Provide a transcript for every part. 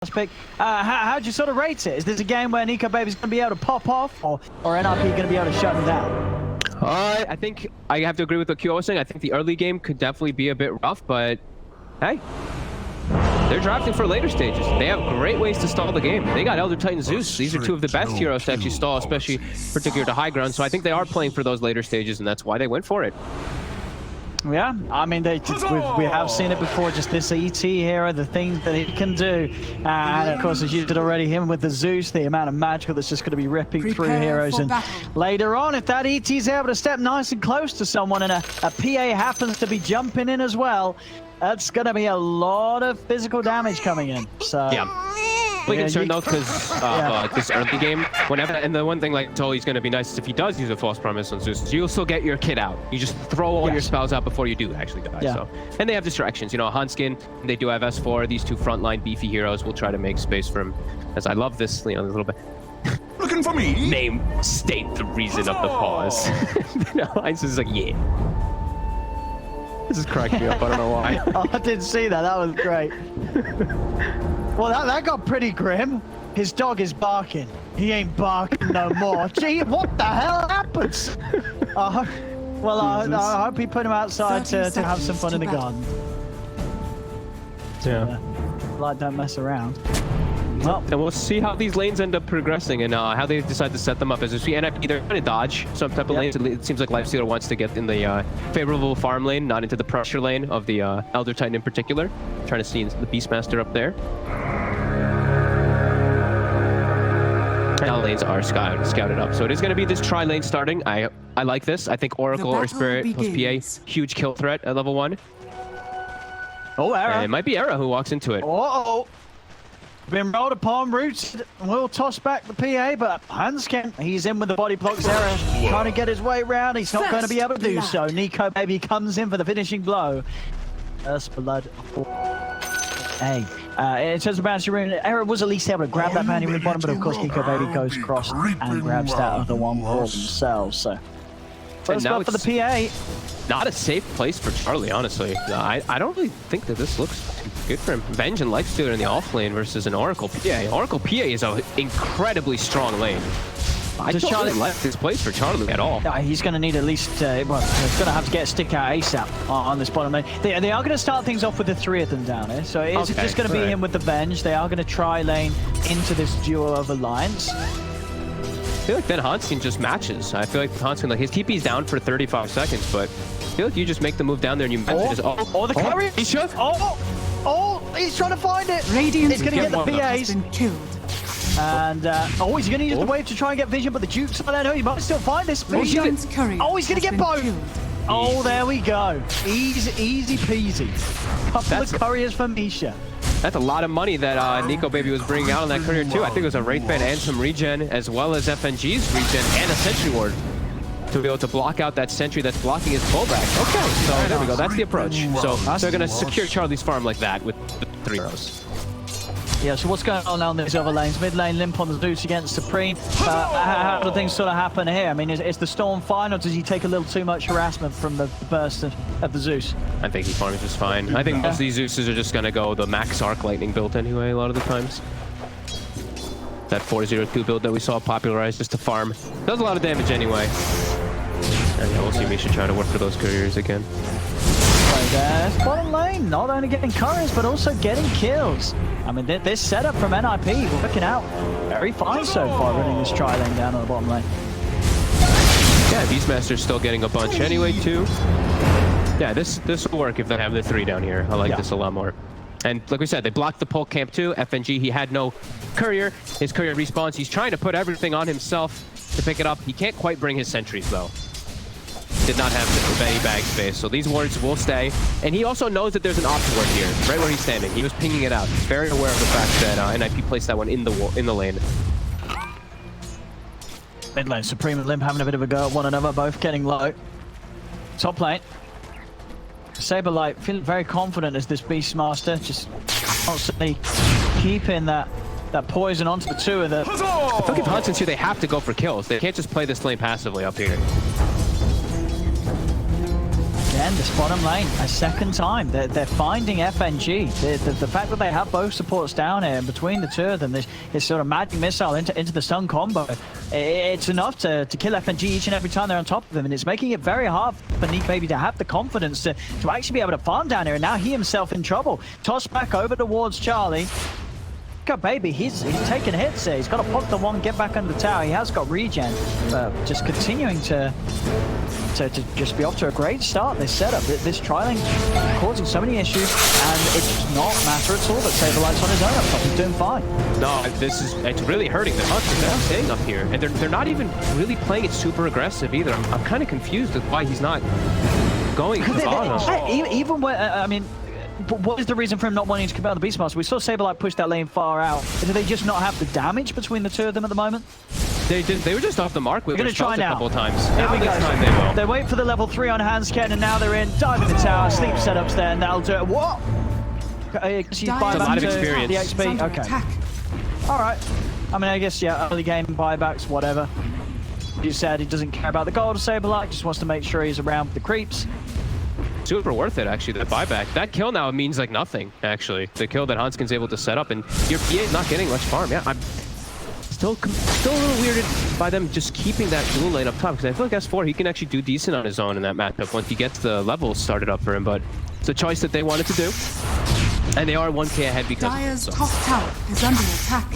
pick. How'd you sort of rate it? Is this a game where NiP Baby's going to be able to pop off, or NiP going to be able to shut him down? I think I have to agree with what Q was saying. I think the early game could definitely be a bit rough, but hey, they're drafting for later stages. They have great ways to stall the game. They got Elder Titan Zeus. These are two of the best heroes to actually stall, especially particular to high ground. So I think they are playing for those later stages, and that's why they went for it. Yeah, I mean, we have seen it before, just this ET hero, the things that he can do. And of course, as you did already, him with the Zeus, the amount of magical that's just going to be ripping through heroes. And later on, if that ET is able to step nice and close to someone and a PA happens to be jumping in as well, that's going to be a lot of physical damage coming in. So yeah. Concerned though, because this early game, whenever, and the one thing like Tolly's going to be nice is if he does use a false promise on Zeus, you'll still get your kit out. You just throw all your spells out before you do actually die. So, and they have distractions. You know, Hanskin, they do have S4. These two frontline beefy heroes will try to make space for him. As I love this, you know, a little bit. Looking for me? Name, state the reason of the pause. Heinz is like, yeah. This is cracking me up. I don't know why. Oh, I didn't see that. That was great. Well, that got pretty grim. His dog is barking. He ain't barking no more. Gee, what the hell happens? I hope he put him outside to have some fun in the garden. Yeah. Like, don't mess around. Well, and we'll see how these lanes end up progressing and how they decide to set them up. As we end up either trying to dodge some type of lanes. It seems like Lifestealer wants to get in the favorable farm lane, not into the pressure lane of the Elder Titan in particular. Trying to see the Beastmaster up there. Now lanes are scouted up, so it is going to be this tri lane starting. I like this. I think Oracle or Spirit plus PA, huge kill threat at level 1. Oh, Era. And it might be Era who walks into it. Uh-oh. Been rolled upon, rooted, and will toss back the PA, but Hanskin, he's in with the body blocks there, trying to get his way around. He's not going to be able to do so. NiP Baby comes in for the finishing blow. First blood. Hey, in terms of bouncy rune, Era was at least able to grab that bounty rune bottom, but of course NiP Baby goes cross and grabs that other one for themselves. So first blood for the PA. Not a safe place for Charlie, honestly. I don't really think that this looks too good for him. Venge and Lifestealer in the off lane versus an Oracle PA. Oracle PA is an incredibly strong lane. I don't really like this place for Charlie at all. He's going to need at least, he's going to have to get a stick out ASAP on this bottom lane. They are going to start things off with the 3 of them down here. So it's just going to be him with the Venge. They are going to try lane into this duo of Alliance. I feel like then Hanskin just matches. I feel like Hanskin, like his TP's down for 35 seconds, but I feel like you just make the move down there and you match it. Oh, the carry! He's trying to find it! Radiant he's going to get the PAs. Been killed. And, he's going to use the wave to try and get vision, but the Duke's not there. He might still find this. He's going to get both! Oh, there we go. Easy peasy. Couple of couriers for Misha. That's a lot of money that NiP Baby was bringing out on that courier too. I think it was a Wraith Band and some regen, as well as FNG's regen and a Sentry Ward to be able to block out that Sentry that's blocking his pullback. Okay, so there we go. That's the approach. So they're going to secure Charlie's farm like that with the 3 arrows. Yeah, so what's going on now in these other lanes? Mid lane, Limp on the Zeus against Supreme. How do things sort of happen here? I mean, is the Storm fine, or does he take a little too much harassment from the burst of the Zeus? I think he farms just fine. I think most of these Zeuses are just going to go the max arc lightning build anyway, a lot of the times. That 402 build that we saw popularized just to farm. Does a lot of damage anyway. And yeah, we'll see Misha try to work for those couriers again. There's bottom lane, not only getting couriers, but also getting kills. I mean, this setup from NiP working out very fine so far, running this tri lane down on the bottom lane. Yeah, Beastmaster's still getting a bunch anyway, too. Yeah, this will work if they have the 3 down here. I like this a lot more. And like we said, they blocked the pole camp too. FNG, he had no courier. His courier respawns. He's trying to put everything on himself to pick it up. He can't quite bring his sentries, though. Did not have any bag space, so these wards will stay. And he also knows that there's an opt ward here, right where he's standing. He was pinging it out. He's very aware of the fact that NiP placed that one in the lane. Mid lane, Supreme and Limp having a bit of a go at one another, both getting low. Top lane, Saberlight feeling very confident as this Beastmaster, just constantly keeping that poison onto the 2 of them. I feel like if Hudson's here, they have to go for kills. They can't just play this lane passively up here. again, this bottom lane, a second time. They're finding FNG. The fact that they have both supports down here, and between the two of them, this sort of magic missile into the stun combo, it's enough to kill FNG each and every time they're on top of him, and it's making it very hard for NiP maybe to have the confidence to actually be able to farm down here, and now he himself in trouble. Toss back over towards Charlie. Baby, he's taking hits here. He's got to pop the one, get back under the tower. He has got regen, but just continuing to just be off to a great start. This setup, this trialing, causing so many issues, and it does not matter at all that Saberlight's on his own up top. He's doing fine. No, it's really hurting the Hunters. They're staying up here, and they're not even really playing it super aggressive either. I'm kind of confused with why he's not going to the bottom. Even when I mean. What is the reason for him not wanting to compel the Beastmaster? We saw Saberlight push that lane far out. Do they just not have the damage between the two of them at the moment? They were just off the mark with their spells a couple of times. Here we go. Time they will. They wait for the level 3 on Hansken, and now they're in. Dive in the tower, sleep setups there, and that'll do it. What? It's a lot of experience. The XP. Okay. All right. I mean, I guess, yeah, early game buybacks, whatever. You said he doesn't care about the gold of Saberlight, just wants to make sure he's around with the creeps. Super worth it, actually, that buyback. That kill now means like nothing, actually. The kill that Hansken's able to set up, and your PA is not getting much farm. Yeah, I'm still a little weirded by them just keeping that dual lane up top, because I feel like S4, he can actually do decent on his own in that matchup once he gets the levels started up for him, but it's a choice that they wanted to do. And they are 1k ahead because Dire's top tower is under attack.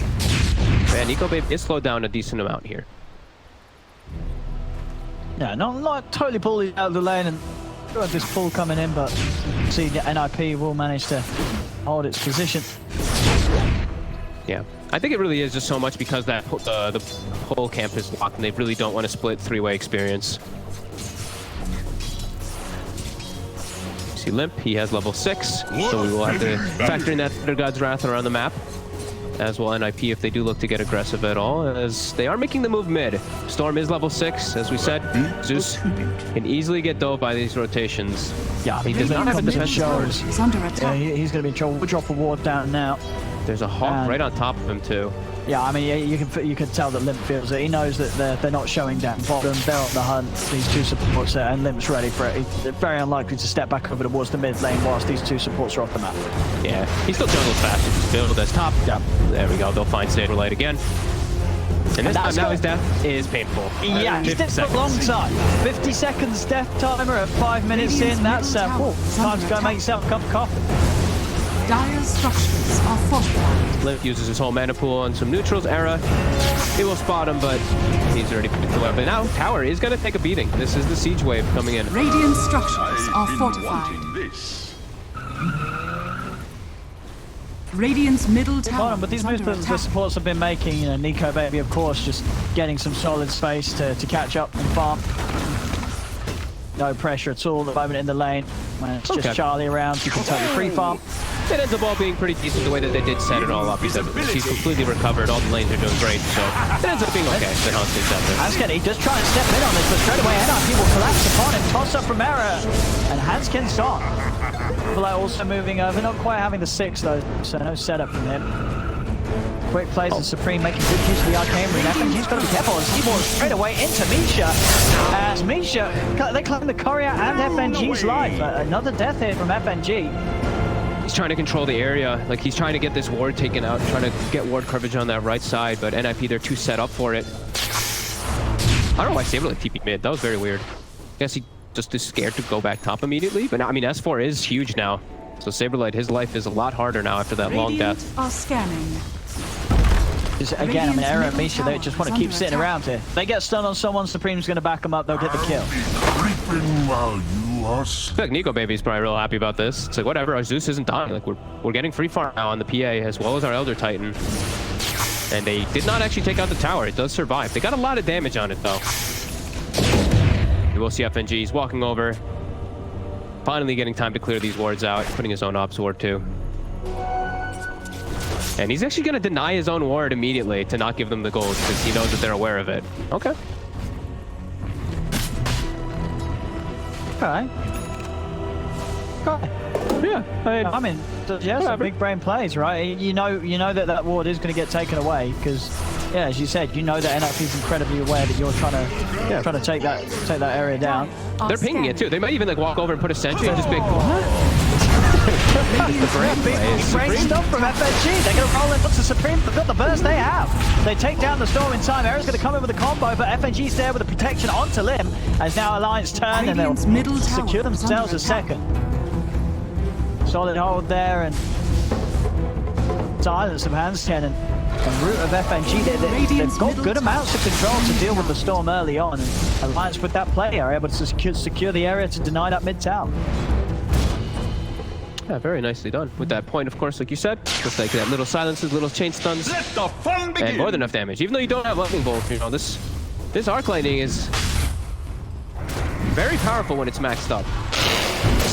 Man, Nico Babe is slowed down a decent amount here. Yeah, not totally bullied out of the lane, and got this pull coming in, but see the NiP will manage to hold its position. Yeah, I think it really is just so much because that the whole camp is locked, and they really don't want to split three-way experience. See Limp, he has level 6, so we will have to factor in that Thunder God's Wrath around the map, as will NiP if they do look to get aggressive at all, as they are making the move mid. Storm is level 6, as we said. Zeus can easily get dove by these rotations. Yeah, he does not have a defensive showers. He's under attack. Yeah, he's going to be in trouble. We'll drop a ward down now. There's a Hawk right on top of him, too. Yeah, I mean, you can tell that Limp feels it. He knows that they're not showing down bottom. They're on the hunt. These two supports there, and Limp's ready for it. He's very unlikely to step back over towards the mid lane whilst these two supports are off the map. Yeah, he still juggles fast. Just build as top. Yeah. There we go. They'll find Saberlight again. And this time now his death is painful. Yeah, he's dead for a long time. 50 seconds death timer at 5 minutes in. That's time to go make yourself a cup of coffee. Dire's structures are fortified. Limp uses his whole mana pool on some neutrals. Era, he will spot him, but he's already picked the weapon. Now, tower is going to take a beating. This is the siege wave coming in. Radiant structures are fortified. Radiant's middle tower. But these moves the supports have been making, you know, Nico Baby, of course, just getting some solid space to catch up and farm. No pressure at all at the moment in the lane. When it's just Charlie around, you can totally free farm. It ends up all being pretty decent the way that they did set it all up. He's completely recovered. All the lanes are doing great, so it ends up being okay. But Hansken's out there. Hansken, he does try and step in on this, but straight away NiP will collapse upon him. Toss up from Era, and Hansken's gone. But also moving over, not quite having the 6 though, so no setup from him. Quick plays and Supreme making good use of the Arcane Rune. FNG's got to be careful as he walks straight away into Misha. As Misha, they claim the courier and FNG's life. Another death here from FNG. He's trying to control the area. Like, he's trying to get this ward taken out, trying to get ward coverage on that right side, but NiP, they're too set up for it. I don't know why Saberlight TP mid. That was very weird. I guess he just is scared to go back top immediately, but now, I mean, S4 is huge now. So Saberlight, his life is a lot harder now after that long death. Are scanning. Just, again, I mean, Era and Misha, they just want to keep sitting around here. They get stunned on someone, Supreme's going to back them up, they'll get the kill. I feel like Nico Baby's probably real happy about this. It's like, whatever, our Zeus isn't dying. Like, we're getting free farm now on the PA as well as our Elder Titan. And they did not actually take out the tower. It does survive. They got a lot of damage on it, though. You will see FNG. He's walking over. Finally getting time to clear these wards out. Putting his own ops ward, too. And he's actually going to deny his own ward immediately to not give them the gold because he knows that they're aware of it. Okay. Okay. Yeah. I mean, Yeah, some big brain plays, right? You know that that ward is going to get taken away because, yeah, as you said, you know that NiP is incredibly aware that you're trying to take that area down. They're pinging it too. They might even like walk over and put a sentry and just be like, what? Big brain stuff from FNG. They're going to roll in onto Supreme. They've got the burst they have. They take down the storm in time. Era's going to come in with a combo, but FNG's there with the protection onto Lim as now Alliance turn and they'll secure themselves a second. Solid hold there and silence of Hansken and root of FNG. They've got good amounts of control to deal with the storm early on, and Alliance with that play are able to secure the area to deny that mid tower. Yeah, very nicely done. With that point, of course, like you said, just like that little silences, little chain stuns, Let the fun begin. and more than enough damage. Even though you don't have lightning bolt, you know this arc lightning is very powerful when it's maxed up.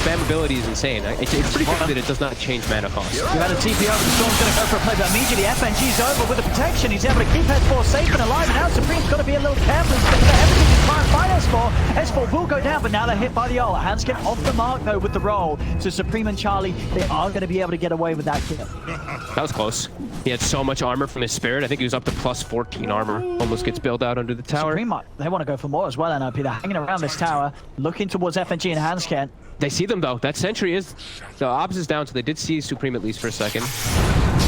Spam ability is insane. It's pretty good that it does not change mana cost. We've had a TP over, the Storm's going to go for a play, but immediately FNG's over with the protection. He's able to keep S4 safe and alive, and now Supreme's got to be a little careful. He's going to everything to try and fight S4. S4 will go down, but now they're hit by the ult. Hansken off the mark, though, with the roll. So Supreme and Charlie, they are going to be able to get away with that kill. That was close. He had so much armor from his spirit. I think he was up to plus 14 armor. Almost gets built out under the tower. Supreme, they want to go for more as well, NiP. They're hanging around this tower, looking towards FNG and Hansken. They see them though. That sentry is the opposite's down, so they did see Supreme at least for a second.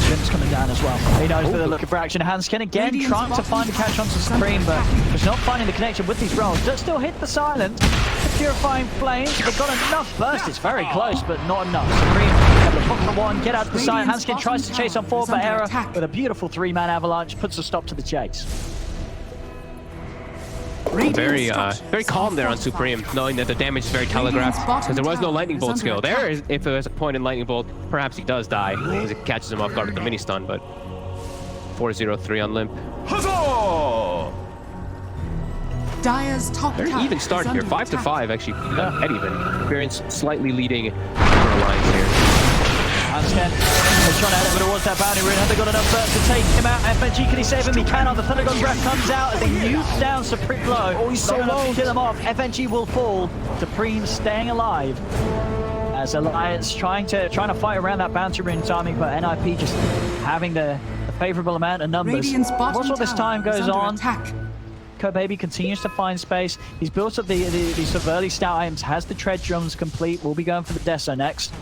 Jim's coming down as well. He knows that they're looking for action. Hansken again trying to find a catch onto Supreme, but just not finding the connection with these rolls. Does still hit the silence. The purifying flames. They've got enough burst. It's very close, but not enough. Supreme able to hook the one, get out to the side. Hansken tries to chase on forward, but Era with a beautiful 3-man avalanche puts a stop to the chase. Very calm there on Supreme, knowing that the damage is very telegraphed, because there was no lightning bolt skill. There, if there was a point in lightning bolt, perhaps he does die, because it catches him off guard with the mini stun, but 4-0-3 on Limp. Huzzah! Dire's top Very tower even start is here, under 5-5 attack. actually, head even. Experience slightly leading for Alliance here. Hansken is trying to head over towards that boundary rune. Have they got enough burst to take him out? FNG, can he save him? He cannot. The Thunder God's breath comes out as they nuke down Supreme low. Oh, he's so low. Kill him off. FNG will fall. Supreme staying alive. As Alliance trying to fight around that boundary rune timing, but NiP just having the favorable amount of numbers. Radiant's bottom Once all this time tower is goes under on, attack. Baby continues to find space. He's built up the sort of early stout items, has the tread drums complete. We'll be going for the Deso next.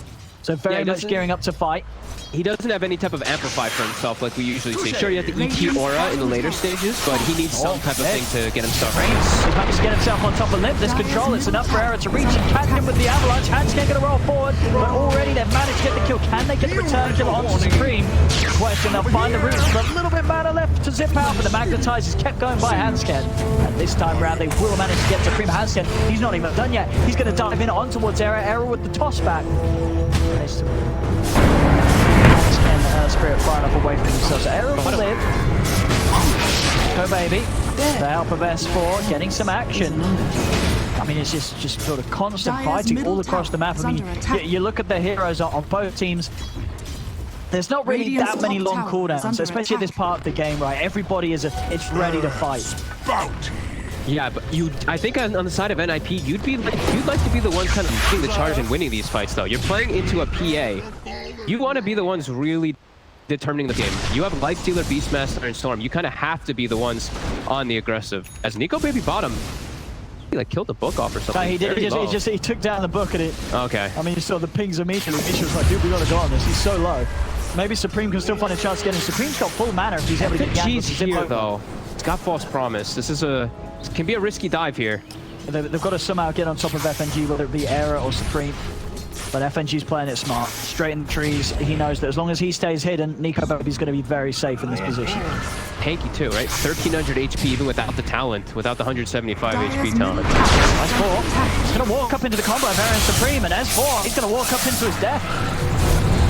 So very much gearing up to fight. He doesn't have any type of amplify for himself like we usually see. Sure, he has the ET aura in the later stages, but he needs some type of thing to get himself right. He managed to get himself on top of Limp. This control is enough for Era to reach and catch him with the avalanche. Hansken going to roll forward, but already they've managed to get the kill. Can they get the return kill onto Supreme? Question, they'll find the roots, but a little bit mana left to zip out, but the Magnetize is kept going by Hansken. And this time round, they will manage to get Supreme. Hansken, he's not even done yet. He's going to dive in on towards Era. Era with the toss back. Spirit far enough away from themselves. Era will live. Baby, the help of S4 getting some action. I mean, it's just sort of constant fighting all across the map. I mean, you look at the heroes on both teams. There's not really that many long cooldowns, especially at this part of the game, right? Everybody it's ready to fight. Yeah, but I think on the side of NiP, you'd like to be the one kind of leading the charge and winning these fights, though. You're playing into a PA. You want to be the ones really determining the game. You have Lifestealer, Beastmaster, and Storm. You kind of have to be the ones on the aggressive. As Nico Baby bottom, he like killed the book off or something. No, he did. He took down the book at it. Okay. I mean, you saw the pings immediately. Misha was like, dude, we gotta go on this. He's so low. Maybe Supreme can still find a chance to get him. Supreme's got full mana if he's able to get G's here, though. It's got false promise. This can be a risky dive here. They've got to somehow get on top of FNG, whether it be Era or Supreme. But FNG's playing it smart. Straight in the trees. He knows that as long as he stays hidden, Nico Baby's going to be very safe in this position. Tanky too, right? 1300 HP even without the talent, without the 175 HP talent. S4, he's going to walk up into the combo of Era and Supreme, and S4, he's going to walk up into his death.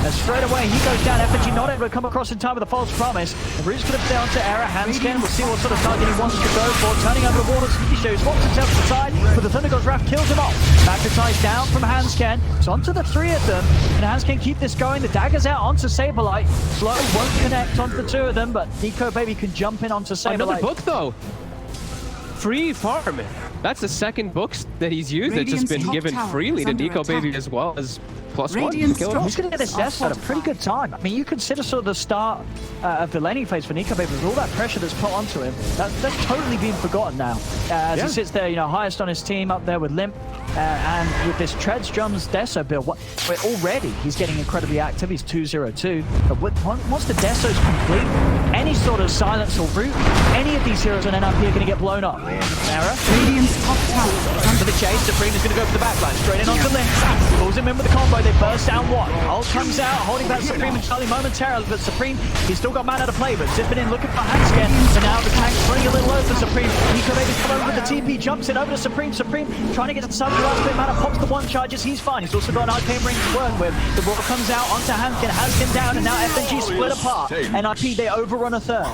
And straight away, he goes down. FNG not able to come across in time with a false promise. The root's going to stay onto Era. Hansken, we'll see what sort of target he wants to go for. Turning over the wall of Sneaky Shoes, walks himself to the side, but the Thunder God's Wrath kills him off. Magnetize down from Hansken. It's onto the 3 of them. And Hansken keep this going. The dagger's out onto Saberlight. Slow won't connect onto the 2 of them, but Nico Baby can jump in onto Saberlight. Another book, though. Free farm. That's the second books that he's used that's just Radiant's been top given tower freely is to under Nico Baby attack. as well as +1. Radiant's Kill it off. He's going to get his death at a pretty good time. I mean, you consider sort of the start of the laning phase for Nico Baby with all that pressure that's put onto him. That's totally been forgotten now. As he sits there, you know, highest on his team up there with Limp. And with this Treads, Drums, Deso build, already he's getting incredibly active. He's 2-0-2. But once the Deso's complete, any sort of silence or root, any of these heroes on NiP are going to get blown up. Error. Radiant's top tower is under For the chase, Supreme is going to go for the backline, straight in onto Limp. Pulls him in with the combo, they burst down one. Ult comes out, holding back Supreme and Charlie momentarily, but Supreme, he's still got mana to play, but zipping in, looking for Hansken. So now the tank's running a little low for Supreme. Nico Baby's come over with the TP, jumps it over to Supreme. Supreme trying to get to the side of the last bit, mana pops the one charges, he's fine. He's also got an arcane ring to work with. The ball comes out onto Hansken, has him down, and now FNG split apart. NiP, they overrun a third.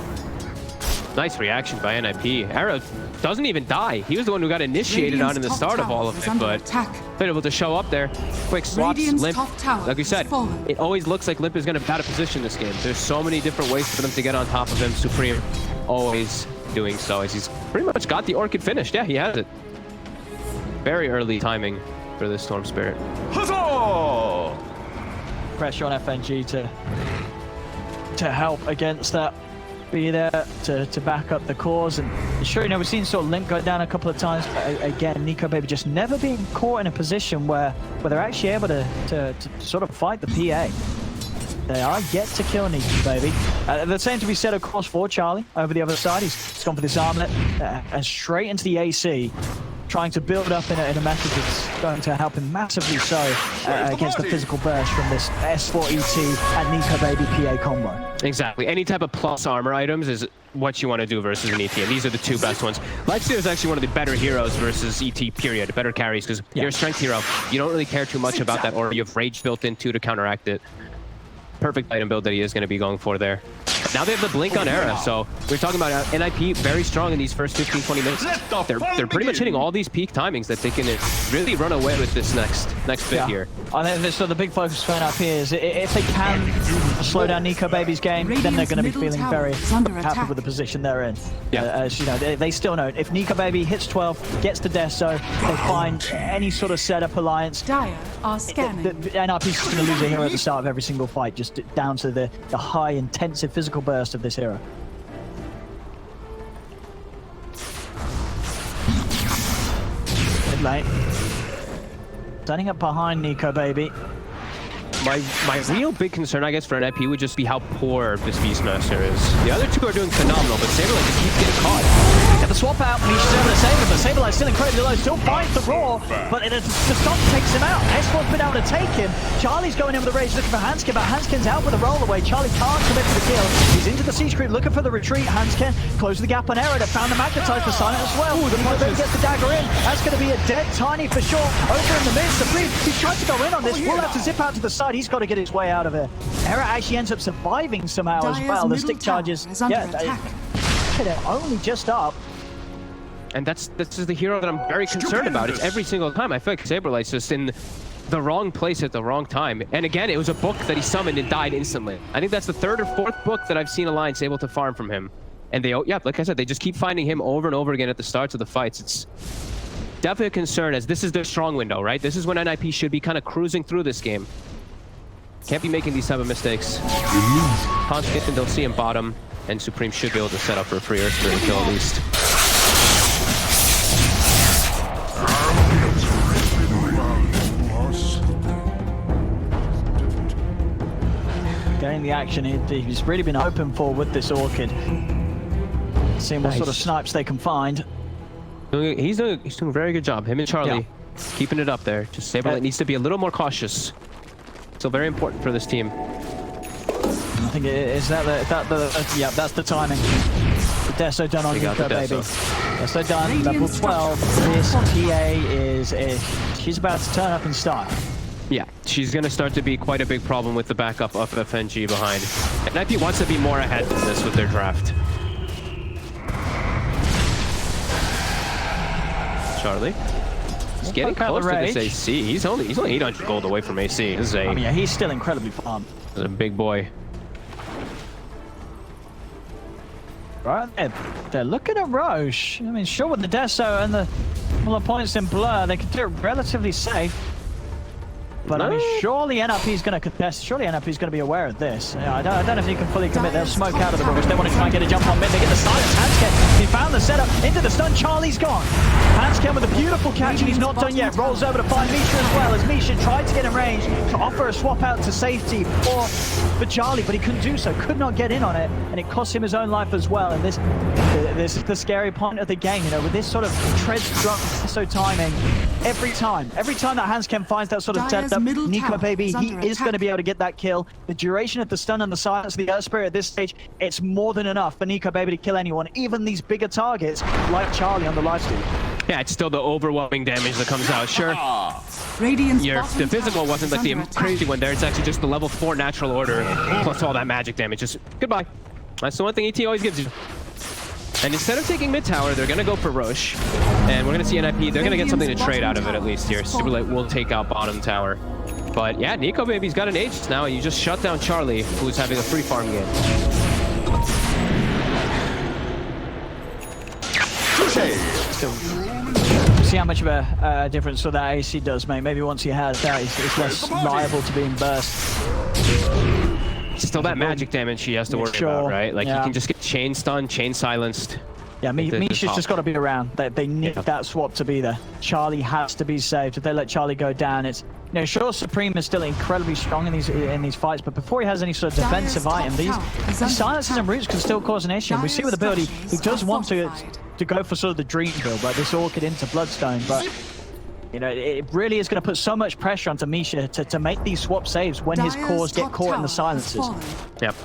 Nice reaction by NiP. Arrow doesn't even die. He was the one who got initiated on in the start of all of it, but been able to show up there. Quick swaps, Radiant's Limp. top tower Like we said, has fallen. it always looks like Limp is going to be out of position this game. There's so many different ways for them to get on top of him. Supreme always doing so as he's pretty much got the Orchid finished. Yeah, he has it. Very early timing for this Storm Spirit. Huzzah! Pressure on FNG to help against that. Be there to back up the cause, and sure, you know, we've seen sort of Limp go down a couple of times, but again, Nico Baby just never being caught in a position where they're actually able to sort of fight the PA. They are yet to kill Nico Baby. The same to be said, of course, for Charlie over the other side. He's gone for this armlet and straight into the AC, trying to build up in a method that's going to help him massively so against the physical burst from this S4 ET and Nico Baby PA combo. Exactly. Any type of plus armor items is what you want to do versus an ET, and these are the two best ones. Lightsteer is actually one of the better heroes versus ET, period. Better carries, because you're a strength hero. You don't really care too much about that aura. You have Rage built in too to counteract it. Perfect item build that he is going to be going for there. Now they have the Blink on Era, so we're talking about NiP very strong in these first 15-20 minutes. They're pretty much hitting all these peak timings that they can really run away with this next bit here. I think so the big focus for NiP is if they can slow down Nico Baby's game, then they're going to be feeling very happy with the position they're in. Yeah. As you know, they still know if Nico Baby hits 12, gets to Deso, they find any sort of setup alliance. Dire are scanning. NiP's just going to lose a hero at the start of every single fight, just down to the high intensive physical burst of this hero. Mid lane. Standing up behind Nico Baby. My real big concern, I guess, for NiP would just be how poor this Beastmaster is. The other two are doing phenomenal, but Saberlight just keeps getting caught. Get the swap out, and he's able to save him, but Saberlight's still incredibly low, still finds the Roar, but the stop takes him out. S4's been able to take him. Charlie's going in with the Rage looking for Hansken, but Hansken's out with a roll away. Charlie can't commit to the kill. He's into the Siege Creep looking for the retreat. Hansken closes the gap on Arrow. They found the Magnetize for Silent as well. The Baby gets the dagger in. That's going to be a dead Tiny for sure. Over in the mid, Supreme, he's trying to go in on this. Will have to zip out to the side. He's got to get his way out of it. Era actually ends up surviving somehow as well. The stick charges, they're only just up. And this is the hero that I'm very concerned about. It's every single time. I feel like Saberlight's just in the wrong place at the wrong time. And again, it was a book that he summoned and died instantly. I think that's the third or fourth book that I've seen Alliance able to farm from him. And they, like I said, they just keep finding him over and over again at the starts of the fights. It's definitely a concern, as this is their strong window, right? This is when NiP should be kind of cruising through this game. Can't be making these type of mistakes. Constant, they'll see him bottom, and Supreme should be able to set up for a free Earth Spirit kill at least. Getting the action he's really been open for with this Orchid. Seeing what sort of snipes they can find. He's doing a very good job. Him and Charlie keeping it up there. Just Saberlight needs to be a little more cautious. So very important for this team. I think is that yeah, that's the timing. The Deso done on Nico Baby. Deso done, level 12. This TA is she's about to turn up in style. Yeah, she's going to start to be quite a big problem with the backup of FNG behind. And NiP wants to be more ahead than this with their draft. Charlie. He's getting close to this AC. He's only 800 gold away from AC. This is I mean, yeah, he's still incredibly farmed. This is a big boy. Right, they're looking at Roche. I mean, sure, with the Deso and the Well, the points in blur, they can do it relatively safe. But I mean, surely NiP is going to contest. Surely NiP is going to be aware of this. Yeah, I don't know if you can fully commit. They'll smoke out of the rush. They want to try and get a jump on mid. They get the silence. Hansken, he found the setup into the stun. Charlie's gone. Hansken with a beautiful catch, and he's not done yet. Rolls over to find Misha as well, as Misha tried to get in range to offer a swap out to safety for Charlie, but he couldn't do so. Could not get in on it, and it cost him his own life as well. And this is the scary point of the game, you know, with this sort of tread drop, so timing. Every time that Hansken finds that sort of setup, NiP baby, he is going to be able to get that kill. The duration of the stun and the silence of the Earth Spirit at this stage, it's more than enough for NiP baby to kill anyone, even these bigger targets like Charlie on the lifesteal. Yeah, it's still the overwhelming damage that comes out. Sure, the physical wasn't like the crazy one there. It's actually just the level 4 natural order plus all that magic damage. Just goodbye. That's the one thing ET always gives you. And instead of taking mid tower, they're going to go for Roche. And we're going to see NiP. They're going to get something to trade out of it at least here. Superlight will take out bottom tower. But yeah, NiP baby's got an Aegis now, and you just shut down Charlie, who's having a free farm game. See how much of a difference so that AC does, mate. Maybe once he has that, he's less liable to being burst. Still that magic damage he has to worry about, right? Like, he can just get chain stunned, chain silenced. Yeah, Misha's just got to be around. They need that swap to be there. Charlie has to be saved. If they let Charlie go down, it's... You know, sure, Supreme is still incredibly strong in these fights, but before he has any sort of defensive item, these silences and roots can still cause an issue. And we see with the build, he does want to go for sort of the dream build, like this Orchid into Bloodstone, but... You know, it really is going to put so much pressure onto Misha to make these swap saves when his cores get caught in the silences. Yep.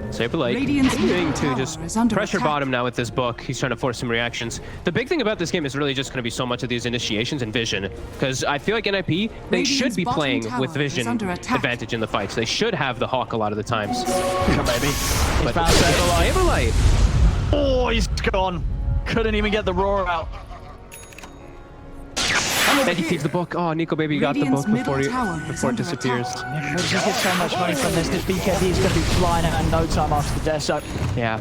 Saberlight continuing to just pressure bottom now with this book. He's trying to force some reactions. The big thing about this game is really just going to be so much of these initiations and vision, because I feel like NiP, they should be playing with vision advantage in the fights. They should have the Hawk a lot of the times. Come baby. But Saberlight. Oh, he's gone. Couldn't even get the roar out. And he keeps the book. Oh, NiP baby got the book before it disappears. Yeah, he gets so much money from this. This BKB is going to be flying out in no time after the death. So yeah.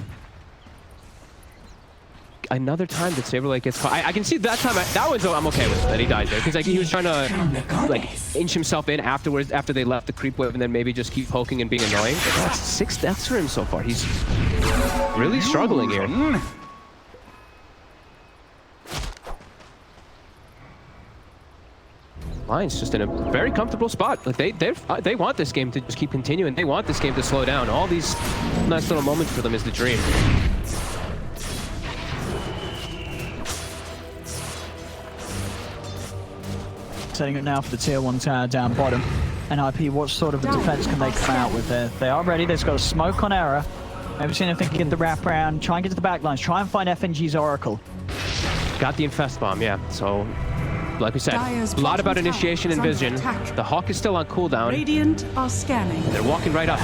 Another time that Saberlight gets caught. I can see that time. That was I'm okay with that he died there, because like he was trying to like inch himself in afterwards after they left the creep wave, and then maybe just keep poking and being annoying. But that's 6 deaths for him so far. He's really struggling here. Lions just in a very comfortable spot. Like they want this game to just keep continuing. They want this game to slow down. All these nice little moments for them is the dream. Setting it now for the tier 1 tower down bottom. NiP, what sort of a defense can they come out with there? They are ready. They've got a smoke on error. Maybe seeing if they can get the wrap around, try and get to the back lines, try and find FNG's Oracle. Got the infest bomb, yeah. So like we said, a lot about initiation and vision. The Hawk is still on cooldown. Radiant are scanning. They're walking right up.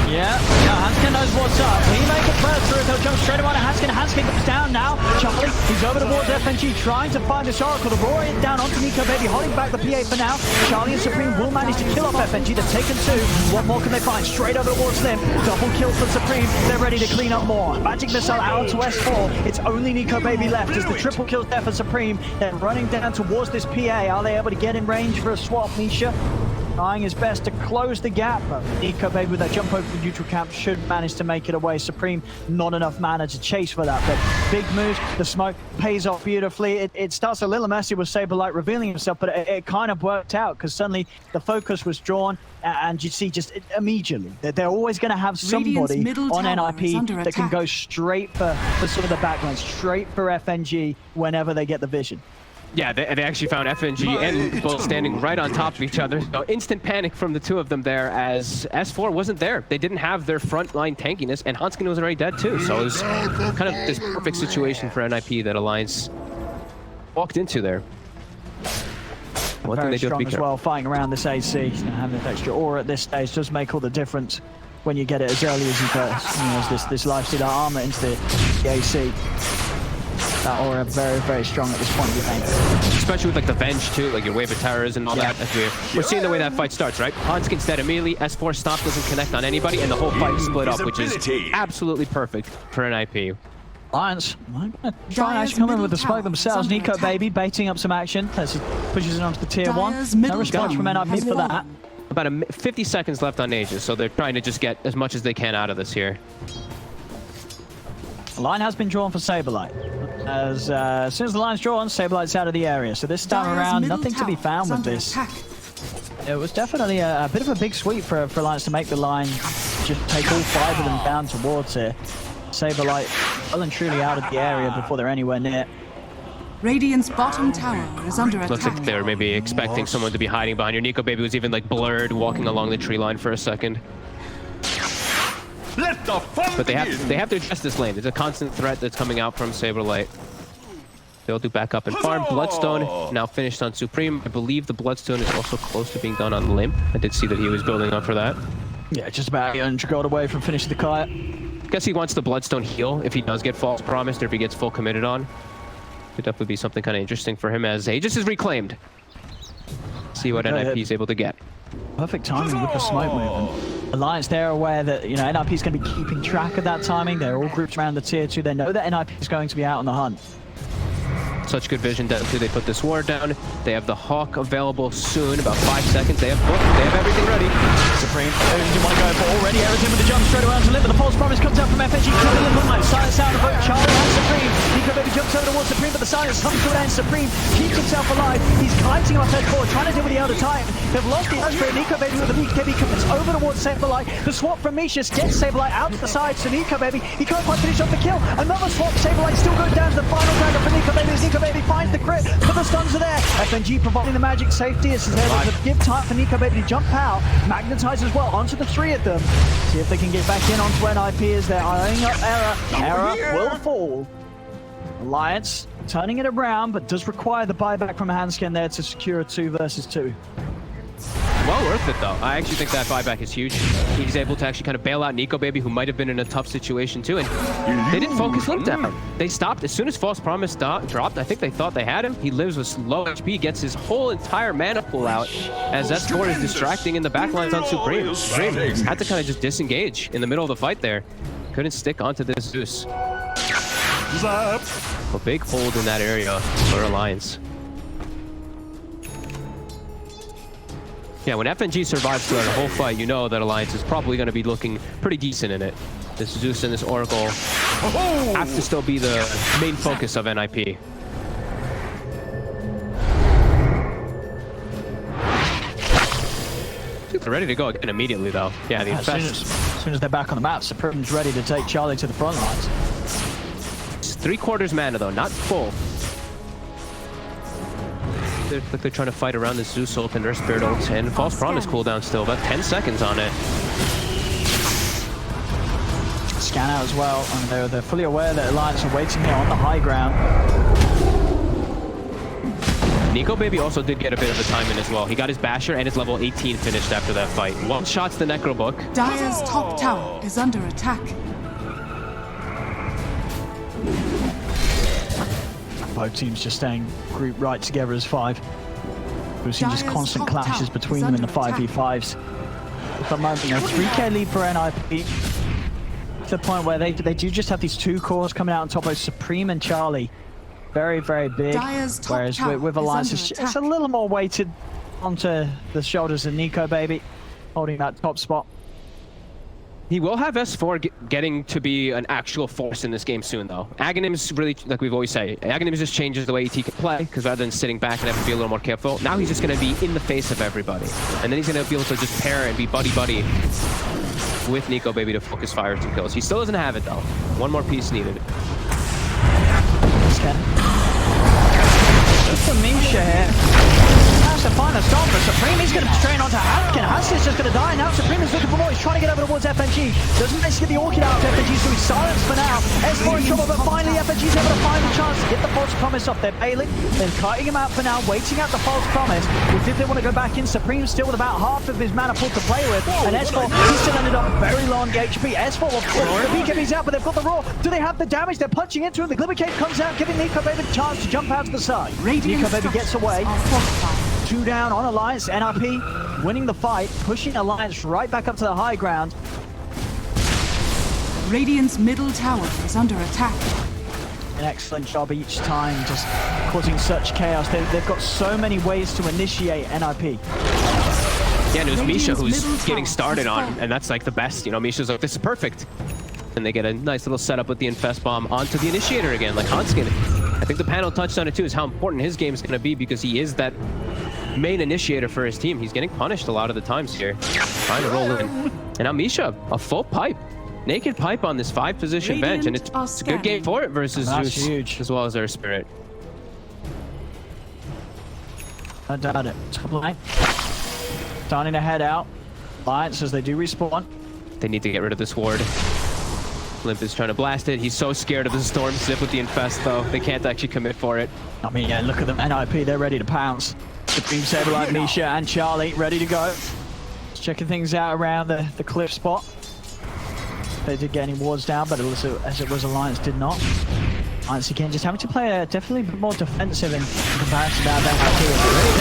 Yeah, Hansken knows what's up. He make it first through. He'll jump straight away to Hansken. Hansken goes down now. Charlie, he's over towards FNG, trying to find this Oracle. The roar it down onto NiP baby, holding back the PA for now. Charlie and Supreme will manage to kill off FNG. They've taken 2. What more can they find? Straight over towards them. Double kill for Supreme. They're ready to clean up more. Magic missile out to S4. It's only NiP baby left as the triple kills there for Supreme. They're running down towards this PA. Are they able to get in range for a swap? Misha trying his best to close the gap, but NiP baby with that jump over the neutral camp should manage to make it away. Supreme, not enough mana to chase for that, but big moves. The smoke pays off beautifully. It starts a little messy with Saberlight revealing himself, but it kind of worked out because suddenly the focus was drawn, and you see just immediately that they're always going to have somebody on NiP that can go straight for sort of the backline, straight for FNG whenever they get the vision. Yeah, they actually found FNG and both standing right on top of each other. So instant panic from the two of them there, as S4 wasn't there. They didn't have their front line tankiness, and Hansken was already dead too. So it was kind of this perfect situation for NiP that Alliance walked into there. One thing they do have to be as well, fighting around this AC, having this extra aura at this stage does make all the difference when you get it as early as you first. You know, as this lifesteal armor into the AC. That aura very, very strong at this point of your game. Especially with like the Venge too, like your wave of towers and all that. We're seeing the way that fight starts, right? Hansken's dead immediately, S4 stop doesn't connect on anybody, and the whole fight is split up, which is absolutely perfect for NiP. Alliance might try and actually come in with the smoke themselves. NiP Baby baiting up some action as he pushes it onto the tier 1. No response from NiP for that. About 50 seconds left on Aegis, so they're trying to just get as much as they can out of this here. The line has been drawn for Saberlight. As soon as the line's drawn, Saberlight's out of the area. So this time around, nothing to be found with this. It was definitely a bit of a big sweep for Alliance to make the line just take all 5 of them down towards it. Saberlight well and truly out of the area before they're anywhere near. Radiant's bottom tower is under attack. Looks like they were maybe expecting someone to be hiding behind your NiP Baby was even like blurred walking along the tree line for a second. Let the fun But they have to address this lane. There's a constant threat that's coming out from Saberlight. They'll do back up and farm. Bloodstone now finished on Supreme. I believe the Bloodstone is also close to being done on Limp. I did see that he was building up for that. Yeah, just about 100 gold away from finishing the kite. Guess he wants the Bloodstone heal if he does get false promised or if he gets full committed on. Could definitely be something kind of interesting for him as Aegis is reclaimed. See what NiP is able to get. Perfect timing with the smoke movement. Alliance, they're aware that, you know, NiP is going to be keeping track of that timing. They're all grouped around the tier 2. They know that NiP is going to be out on the hunt. Such good vision down too. They put this ward down. They have the Hawk available soon, about 5 seconds. They have everything ready. Supreme, everything you want to go for already. Everything with the jump straight around to Limp, but the false promise comes out from FNG. Killing the moonlight. Silence out of both Charlie and Supreme. NiP Baby jumps over towards Supreme, but the silence comes to an end. Supreme keeps himself alive. He's kiting off head forward, trying to deal with the Elder Titan. They've lost the Astray. NiP Baby with the BKB comes over towards Saberlight. The swap from Mishas gets Saberlight out to the side. So NiP Baby, he can't quite finish off the kill. Another swap. Saberlight still goes down to the final dagger for NiP Baby. As NiP Baby finds the crit, but the stuns are there. FNG providing the magic safety as he's able to give time for NiP Baby to jump out. Magnetize as well onto the 3 of them. See if they can get back in onto where NiP is. They're eyeing up Error. Error will fall. Alliance turning it around, but does require the buyback from Hanskin there to secure a 2 versus 2. Well worth it though. I actually think that buyback is huge. He's able to actually kind of bail out NiP Baby, who might have been in a tough situation too. And they didn't focus him down. They stopped as soon as False Promise dropped. I think they thought they had him. He lives with low HP, gets his whole entire mana pool out as S4 is distracting in the backlines on Supreme. Supreme had to kind of just disengage in the middle of the fight there. Couldn't stick onto this Zeus. A big hold in that area for Alliance. Yeah, when FNG survives throughout the whole fight, you know that Alliance is probably going to be looking pretty decent in it. This Zeus and this Oracle have to still be the main focus of NiP. They're ready to go again immediately, though. Yeah, the Infest. As soon as they're back on the map, Supreme's ready to take Charlie to the front lines. It's 3/4 mana, though, not full. They're trying to fight around the Zeus ult and their Spirit ult, and False Promise cooldown still, about 10 seconds on it. Scan out as well, and they're fully aware that Alliance are waiting here on the high ground. NiP Baby also did get a bit of the time in as well. He got his Basher and his level 18 finished after that fight. One shot's the Necro Book. Dire's top tower is under attack. Both teams just staying grouped right together as 5. We've seen just constant clashes between them in the 5v5s. At the moment, you know, 3k lead for NiP. To the point where they do just have these 2 cores coming out on top of Supreme and Charlie. Very, very big. Whereas with Alliance, it's a little more weighted onto the shoulders of NiP Baby, holding that top spot. He will have S4 getting to be an actual force in this game soon, though. Aghanim's really, like we've always said, Aghanim just changes the way he can play, because rather than sitting back and have to be a little more careful, now he's just going to be in the face of everybody. And then he's going to be able to just pair and be buddy-buddy with NiP Baby to focus fires and kills. He still doesn't have it, though. One more piece needed. Just for Misha here. That's the final stop for Supreme. He's going to strain onto Hanskin. Hanskin's just going to die now. Supreme is looking for more. He's trying to get over towards FNG. Doesn't manage to get the Orchid out of FNG, so he's silenced for now. S4 in trouble, but finally FNG's able to find a chance to get the false promise off. They're bailing, then kiting him out for now, waiting out the false promise. If they want to go back in, Supreme still with about half of his mana pool to play with. And S4, he's still ended up very low on HP. S4 will the BKB's out, but they've got the Roar. Do they have the damage? They're punching into him. The Glimmer Cape comes out, giving NiP Baby the chance to jump out to the side. NiP Baby gets away. 2 down on Alliance. NiP winning the fight, pushing Alliance right back up to the high ground. Radiant's middle tower is under attack. an excellent job each time, just causing such chaos. They've got so many ways to initiate NiP. Yeah, and it was Misha who's getting started on, and that's like the best. You know, Misha's like, this is perfect. And they get a nice little setup with the Infest Bomb onto the Initiator again, like Hanskin. I think the panel touched on it too, is how important his game is going to be because he is that main initiator for his team. He's getting punished a lot of the times here. Trying to roll in. And now Misha, a full pipe. Naked pipe on this 5-position bench, and it's a good game for it versus Zeus, huge, as well as their Spirit. I doubt it. Top lane. Starting to head out. Alliance as they do respawn. They need to get rid of this ward. Limp is trying to blast it. He's so scared of the Storm Zip with the Infest, though. They can't actually commit for it. I mean, yeah, look at them. NiP, they're ready to pounce. Supreme Saber like Misha and Charlie ready to go. Just checking things out around the cliff spot. They did get any wards down, but also, as it was, Alliance did not. Alliance again just having to play definitely a bit more defensive in comparison to that NiP.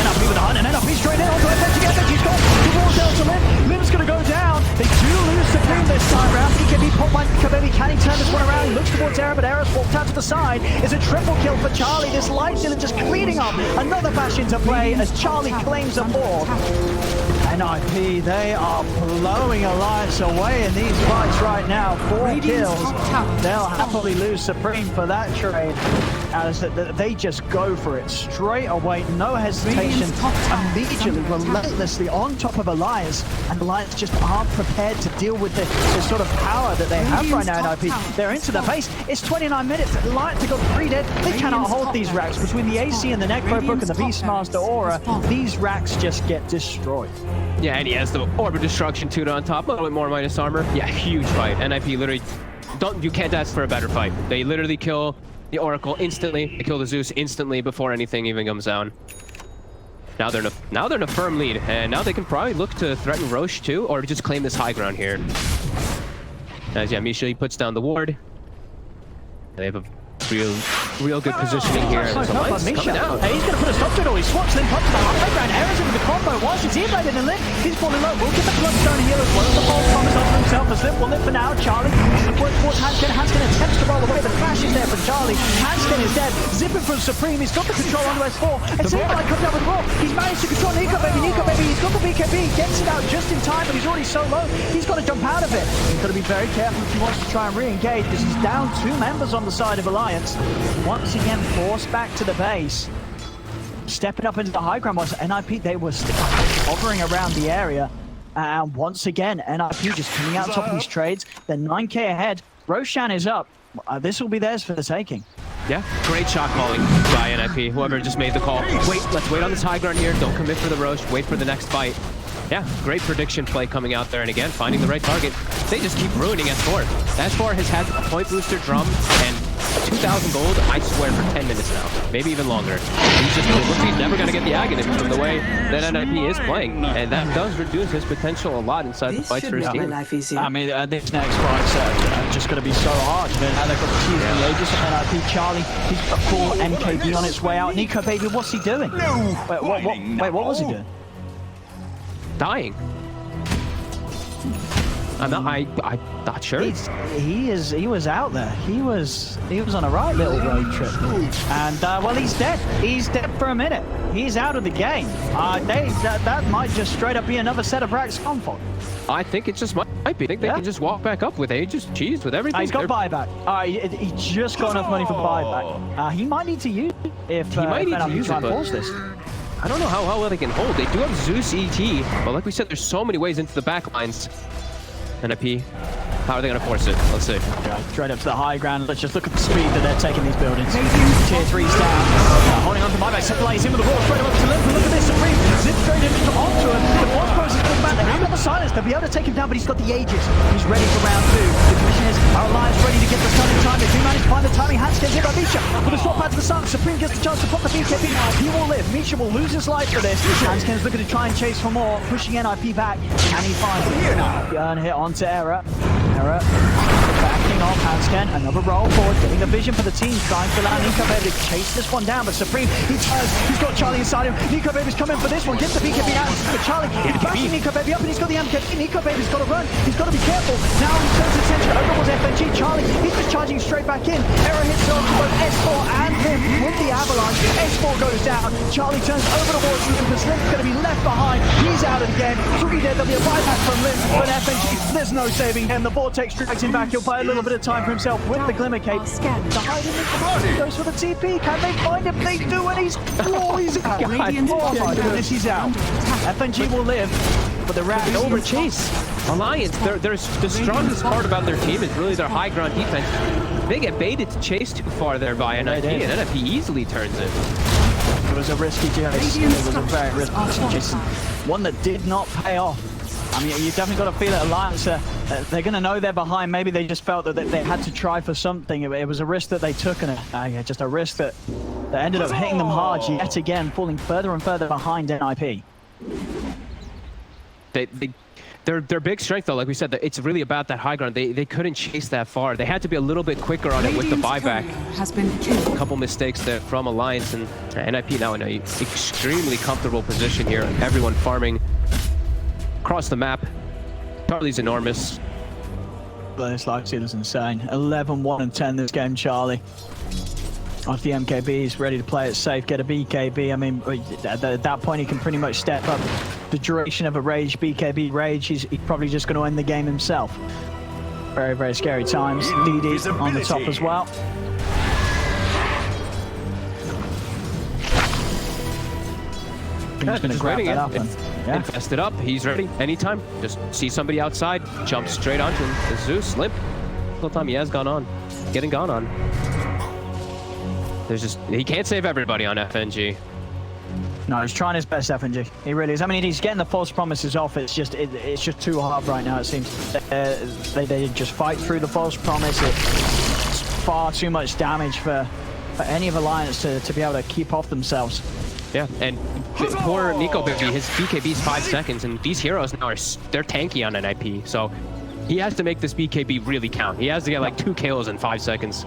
NiP with the hunt, and NiP straight in onto FNG. FNG's got the wall down to Limp. Limp's going to go down. They do lose Supreme this time round. BKB pop one, BKB can he turn this one around? He looks towards Era, but Era's walked out to the side. It's a triple kill for Charlie. This light dealer just cleaning up another bash into play as Charlie claims a board. NiP, they are blowing Alliance away in these fights right now. 4 kills. They'll happily lose Supreme for that trade. As they just go for it straight away, no hesitation, immediately, relentlessly on top of Alliance, and Alliance just aren't prepared to deal with the sort of power that they have right now in NiP. They're into the base. It's 29 minutes. Alliance have got 3 dead. They cannot hold these racks. Between the AC and the Necrobook and the Beastmaster Aura, these racks just get destroyed. Yeah, and he has the Orb of Destruction 2 on top, a little bit more minus armor. Yeah, huge fight. NiP literally, you can't ask for a better fight. They literally kill the Oracle instantly. They kill the Zeus instantly before anything even comes down. Now they're in a firm lead, and now they can probably look to threaten Roche too, or just claim this high ground here. As yeah, Misha, he puts down the ward. They have a real good positioning here. He's going to put a stop to it all. He swaps Limp up to the high ground. Era's in with the combo. Once it's here, in the Limp, he's falling low. We'll get the Bloodstone here as well. The ball promise on himself as Limp will live for now. Charlie works towards Hanskin. Hanskin attempts to roll away. The flash is there for Charlie. Hanskin is dead. Zipping from Supreme. He's got the control onto S4. And Saberlight comes out with the roll. He's managed to control Nico Baby. Nico Baby, he's got the BKB. He gets it out just in time, but he's already so low. He's got to jump out of it. He's got to be very careful if he wants to try and re-engage, because he's down 2 members on the side of Alliance. Once again, forced back to the base. Stepping up into the high ground was NiP. They were hovering around the area. And once again, NiP just coming out top of these trades. They're 9k ahead. Roshan is up. This will be theirs for the taking. Yeah, great shot calling by NiP. Whoever just made the call. Wait, let's wait on this high ground here. Don't commit for the Roche. Wait for the next fight. Yeah, great prediction play coming out there. And again, finding the right target. They just keep ruining S4. S4 has had a point booster drum and 2,000 gold, I swear, for 10 minutes now. Maybe even longer. He's just never going to get the Aghanim from the way that NiP is playing. And that does reduce his potential a lot inside the fights for his team. I mean, this next fight's just going to be so hard. Now they've got to use the Aegis of NiP. Charlie, he's got a full MKB on its way out. Nico Baby, what's he doing? Wait, what was he doing? Dying. I'm not sure. He was out there. He was on a right little road trip. And well, he's dead. He's dead for a minute. He's out of the game. That might just straight up be another set of racks gone for. I think it just might be. I think they can just walk back up with Aegis, cheese, with everything. He's got buyback. He just got enough money for buyback. He might need to use it if he might need to use it, force this. I don't know how well they can hold. They do have Zeus ET, but like we said, there's so many ways into the back lines. NiP, how are they going to force it? Let's see. Okay, straight up to the high ground. Let's just look at the speed that they're taking these buildings. Tier 3's down. Holding on to my back. Sephiroth in with the wall. Straight up to Limp. Look at this. Supreme zip straight in onto him. The boss pros is coming back. They have got the silence. They'll be able to take him down, but he's got the Aegis. He's ready for round 2. The question is, are Alliance ready to get the stun in time? They do manage to find the timing. Hans gets hit by Misha. With a swap out to the sun, Supreme gets the chance to pop the BKB. He will live. Misha will lose his life for this. Hanskin's looking to try and chase for more, pushing NiP back. Can he find it? Burn hit onto Era. Era backing off Hanskin. Another roll forward, getting the vision for the team, trying to allow Nico Baby to chase this one down, but Supreme, he turns, he's got Charlie inside him. Nico Baby's coming for this one, gets the BKB out, but Charlie, he's bashing Nico Baby up, and he's got the MKB. Nico Baby's got to run, he's got to be careful. Now he turns his attention over towards FNG, Charlie, he's just charging straight back in. Error hits on both S4 and him with the avalanche. S4 goes down. Charlie turns over towards Olympus. Limp's going to be left behind. He's out of the game. 3 dead. There'll be a buyback from Limp, but FNG, there's no saving him. The Vortex drags him back. He'll buy a little bit of time for himself with the Glimmer Cape. The hide in the goes for the TP. Can they find him? They do, and he's out. Oh my goodness, he's out. FNG will live, but the Rat Over chase. Alliance, the strongest part about their team is really their high ground defense. They get baited to chase too far there by NiP, and NiP easily turns it. It was a risky chase. It was a very risky chase. One that did not pay off. I mean, you definitely got to feel it. Alliance, they're going to know they're behind. Maybe they just felt that they had to try for something. It was a risk that they took, and just a risk that ended up hitting them hard yet again, falling further and further behind NiP. Their big strength, though, like we said, it's really about that high ground. They couldn't chase that far. They had to be a little bit quicker on it with the buyback. Has been killed. A couple mistakes there from Alliance, and NiP now in an extremely comfortable position here. Everyone farming across the map. Charlie's enormous. This live seed is insane. 11, 1, and 10 this game, Charlie. Off the MKB, he's ready to play it safe, get a BKB. I mean, at that point, he can pretty much step up the duration of a Rage, BKB Rage. He's probably just going to end the game himself. Very, very scary times. DD on the top as well. He's going to grab that up and infest it up. He's ready anytime. Just see somebody outside, jump straight onto him. The Zeus, Limp. The whole time he has gone on, getting gone on. He can't save everybody on FNG. No, he's trying his best, FNG. He really is. I mean, he's getting the false promises off. It's just too hard right now, it seems. They just fight through the false promise. It's far too much damage for any of Alliance to be able to keep off themselves. Yeah, and poor Nico Baby, his BKB's 5 seconds, and these heroes now they're tanky on NiP, so he has to make this BKB really count. He has to get like 2 kills in 5 seconds.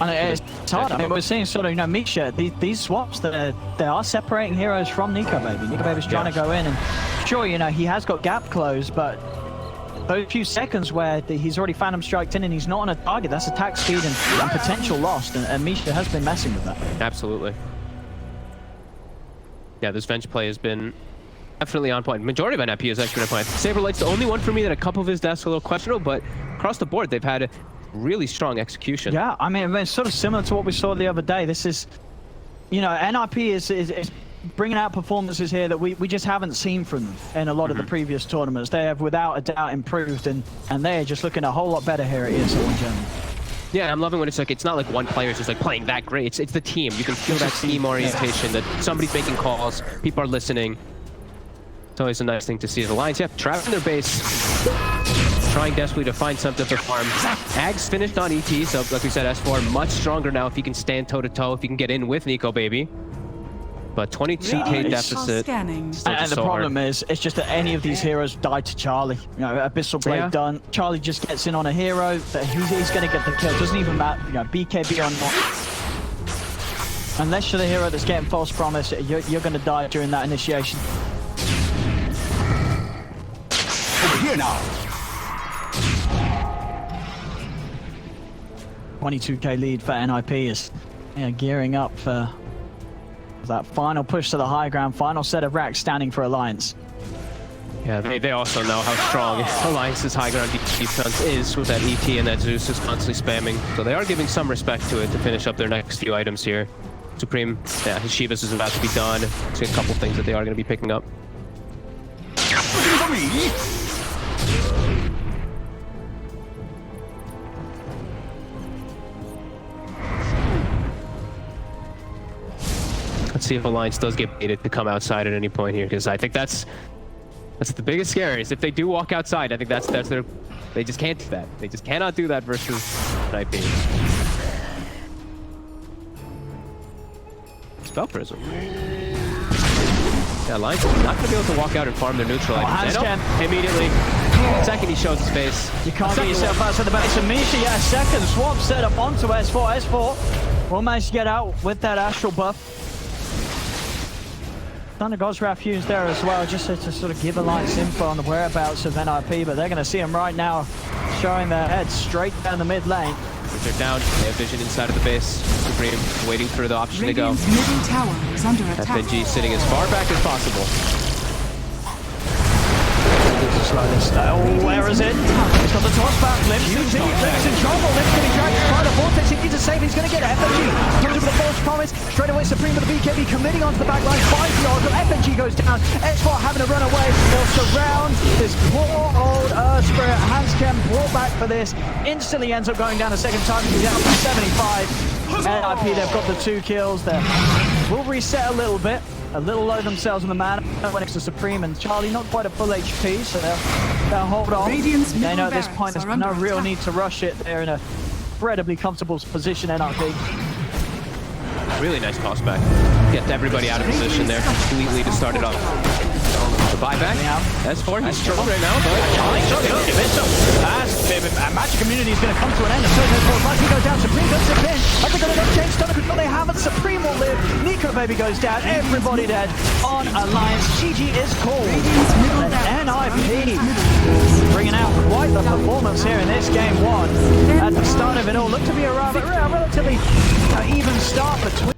And it's hard. I mean, we're seeing sort of, Misha, these swaps they are separating heroes from Nico Baby. Nico Baby's trying to go in, and sure, he has got gap close, but those few seconds where he's already Phantom Striked in and he's not on a target, that's attack speed and potential lost, and Misha has been messing with that. Absolutely. Yeah, this Venge play has been definitely on point. Majority of NiP is actually on point. Saberlight's the only one for me that a couple of his deaths are a little questionable, but across the board, they've had really strong execution. Yeah, I mean, it's sort of similar to what we saw the other day. This is, NiP is bringing out performances here that we just haven't seen from them in a lot of the previous tournaments. They have without a doubt improved, and they're just looking a whole lot better here at ESL in general. Yeah, I'm loving when it's not like one player's just like playing that great. It's the team. You can feel that team orientation, that somebody's making calls, people are listening. It's always a nice thing to see as Alliance. Yeah, trapping their base, trying desperately to find something to farm. Ag's finished on ET, so like we said, S4 much stronger now if he can stand toe-to-toe, if he can get in with Nico Baby. But 22k deficit. And the problem is, it's just that any of these heroes die to Charlie. Abyssal Blade done. Charlie just gets in on a hero, that he's going to get the kill. Doesn't even matter, BKB or not. Unless you're the hero that's getting false promise, you're going to die during that initiation. Over here now. 22k lead for NiP is gearing up for that final push to the high ground, final set of racks standing for Alliance. Yeah, they also know how strong Alliance's high ground defense is with that ET and that Zeus is constantly spamming. So they are giving some respect to it to finish up their next few items here. Supream, yeah, his Shivas is about to be done. See a couple things that they are going to be picking up. Looking for me? Let's see if Alliance does get baited to come outside at any point here, because I think that's the biggest scare is if they do walk outside. I think that's their, they just can't do that. They just cannot do that versus NiP. Spell Prism. Yeah, Alliance is not going to be able to walk out and farm their neutral items. Immediately. Second he shows his face. You can't get yourself outside the base of Misha. Yeah, second swap set up onto S4. S4 will manage to get out with that Astral buff. Thunder God's Wrath used there as well, just to sort of give Alliance info on the whereabouts of NiP, but they're going to see him right now. showing their head straight down the mid lane. They're down. They have vision inside of the base. Supreme waiting for the option to go. Radiant's middle tower is under attack. FNG sitting as far back as possible. Slow this down. Oh, where is it? He's got the toss back. Limp's in trouble. Limp's getting dragged by the vortex. He needs a save. He's going to get it. FNG comes with a false promise. Straight away, Supreme with the BKB committing onto the back line. Finds the Oracle. FNG goes down. X4 having to run away. They'll surround this poor old Earth Spirit. Hanscam brought back for this. Instantly ends up going down a second time. He's down from 75. NiP, they've got the 2 kills there. Will reset a little bit. A little low themselves in the mana when it's to Supreme and Charlie, not quite at full HP, so they'll hold on. They know at this point there's no real need to rush it. They're in a incredibly comfortable position, NiP. Really nice toss back. Get everybody out of position there completely to start it off. The buyback. S4, he's strong right now, but Magic Community is going to come to an end. So he goes down. Supreme goes to pin. I think they're going to change stomach control. They haven't. Supreme will live. Nico Baby goes down. Everybody dead on Alliance. GG is called. And NiP bringing out quite the performance here in this game 1. At the start of it all, looked to be a relatively even start between